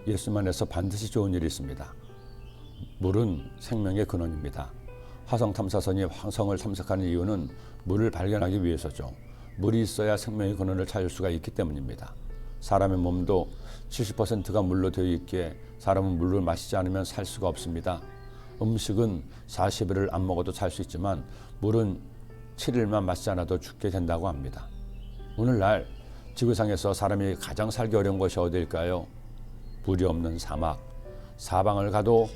예수님 안에서 반드시 좋은 일이 있습니다. 물은 생명의 근원입니다. 화성 탐사선이 화성을 탐색하는 이유는 물을 발견하기 위해서죠. 물이 있어야 생명의 근원을 찾을 수가 있기 때문입니다. 사람의 몸도 70%가 물로 되어 있기에 사람은 물을 마시지 않으면 살 수가 없습니다. 음식은 40일을 안 먹어도 살 수 있지만 물은 7일만 마시지 않아도 죽게 된다고 합니다. 오늘날 지구상에서 사람이 가장 살기 어려운 것이 어디일까요? 물이 없는 사막. 사방을 가도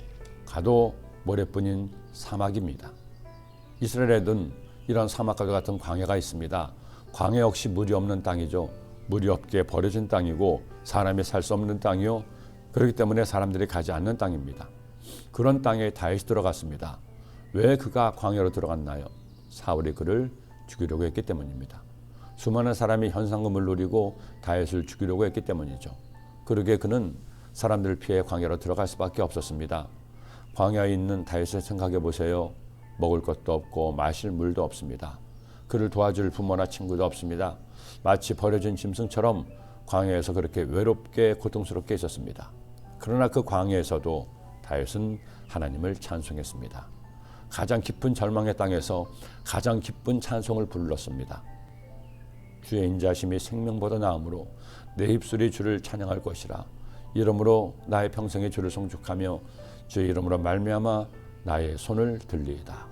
모래뿐인 사막입니다. 이스라엘에는 이런 사막과 같은 광야가 있습니다. 광야 역시 물이 없는 땅이죠. 물이 없게 버려진 땅이고 사람이 살 수 없는 땅이요. 그렇기 때문에 사람들이 가지 않는 땅입니다. 그런 땅에 다윗이 들어갔습니다. 왜 그가 광야로 들어갔나요? 사울이 그를 죽이려고 했기 때문입니다. 수많은 사람이 현상금을 노리고 다윗을 죽이려고 했기 때문이죠. 그러기에 그는 사람들을 피해 광야로 들어갈 수밖에 없었습니다. 광야에 있는 다윗을 생각해 보세요. 먹을 것도 없고 마실 물도 없습니다. 그를 도와줄 부모나 친구도 없습니다. 마치 버려진 짐승처럼 광야에서 그렇게 외롭게 고통스럽게 있었습니다. 그러나 그 광야에서도 다윗은 하나님을 찬송했습니다. 가장 깊은 절망의 땅에서 가장 기쁜 찬송을 불렀습니다. 주의 인자심이 생명보다 나으므로 내 입술이 주를 찬양할 것이라. 이러므로 나의 평생에 주를 송축하며 주의 이름으로 말미암아 나의 손을 들리이다.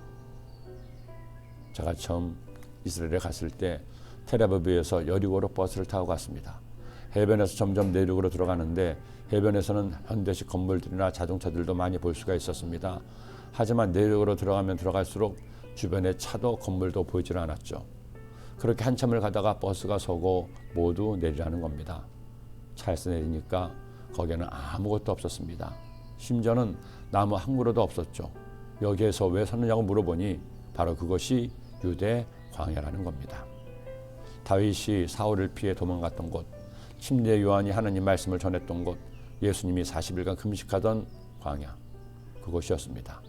제가 처음 이스라엘에 갔을 때 텔아비브에서 여리고로 버스를 타고 갔습니다. 해변에서 점점 내륙으로 들어가는데 해변에서는 현대식 건물들이나 자동차들도 많이 볼 수가 있었습니다. 하지만 내륙으로 들어가면 들어갈수록 주변에 차도 건물도 보이질 않았죠. 그렇게 한참을 가다가 버스가 서고 모두 내리라는 겁니다. 차에서 내리니까 거기에는 아무것도 없었습니다. 심지어는 나무 한 그루도 없었죠. 여기에서 왜 섰느냐고 물어보니 바로 그것이 유대 광야라는 겁니다. 다윗이 사울을 피해 도망갔던 곳, 침례 요한이 하나님 말씀을 전했던 곳, 예수님이 40일간 금식하던 광야, 그곳이었습니다.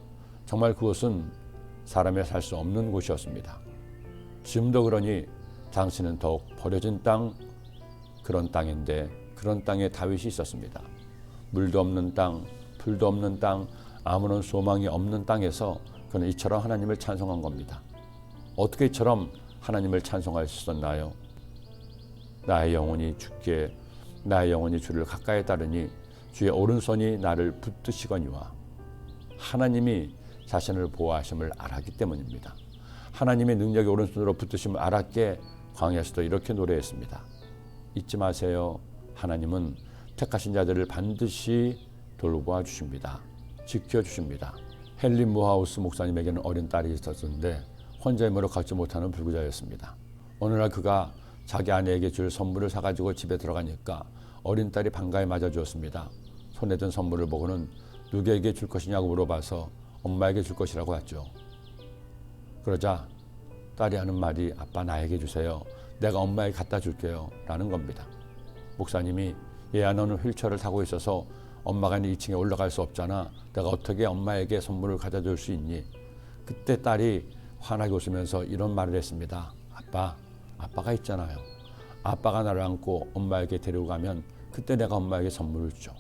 정말 그곳은 사람이 살 수 없는 곳이었습니다. 지금도 그러니 당신은 더욱 버려진 땅, 그런 땅인데 그런 땅에 다윗이 있었습니다. 물도 없는 땅, 풀도 없는 땅, 아무런 소망이 없는 땅에서 그는 이처럼 하나님을 찬송한 겁니다. 어떻게 이처럼 하나님을 찬송할 수 있었나요? 나의 영혼이 주께, 나의 영혼이 주를 가까이 따르니 주의 오른손이 나를 붙드시거니와. 하나님이 자신을 보호하심을 알았기 때문입니다. 하나님의 능력이 오른손으로 붙드심을 알았기에 광야에서도 이렇게 노래했습니다. 잊지 마세요. 하나님은 택하신 자들을 반드시 돌보아 주십니다. 지켜주십니다. 헨리 무하우스 목사님에게는 어린 딸이 있었는데 혼자 힘으로 걷지 못하는 불구자였습니다. 어느 날 그가 자기 아내에게 줄 선물을 사가지고 집에 들어가니까 어린 딸이 반가이 맞아주었습니다. 손에 든 선물을 보고는 누구에게 줄 것이냐고 물어봐서 엄마에게 줄 것이라고 했죠. 그러자 딸이 하는 말이 아빠 나에게 주세요. 내가 엄마에게 갖다 줄게요. 라는 겁니다. 목사님이 얘야 너는 휠체어를 타고 있어서 엄마가 2층에 올라갈 수 없잖아. 내가 어떻게 엄마에게 선물을 가져다 줄 수 있니? 그때 딸이 환하게 웃으면서 이런 말을 했습니다. 아빠가 있잖아요. 아빠가 나를 안고 엄마에게 데리고 가면 그때 내가 엄마에게 선물을 주죠.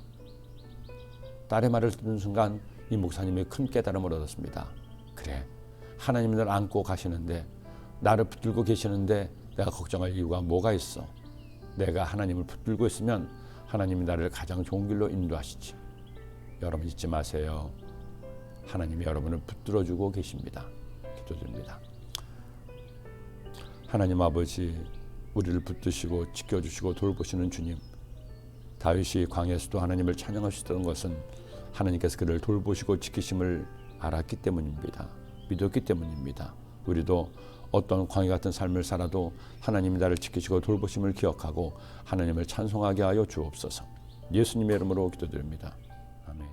딸의 말을 듣는 순간 이 목사님이 큰 깨달음을 얻었습니다. 그래, 하나님이 나를 안고 가시는데 나를 붙들고 계시는데 내가 걱정할 이유가 뭐가 있어? 내가 하나님을 붙들고 있으면 하나님이 나를 가장 좋은 길로 인도하시지. 여러분 잊지 마세요. 하나님이 여러분을 붙들어주고 계십니다. 기도드립니다. 하나님 아버지, 우리를 붙드시고 지켜주시고 돌보시는 주님, 다윗이 광야에서도 하나님을 찬양할 수 있었던 것은 하나님께서 그를 돌보시고 지키심을 알았기 때문입니다. 믿었기 때문입니다. 우리도 어떤 광야 같은 삶을 살아도 하나님이 나를 지키시고 돌보심을 기억하고 하나님을 찬송하게 하여 주옵소서. 예수님의 이름으로 기도드립니다. 아멘.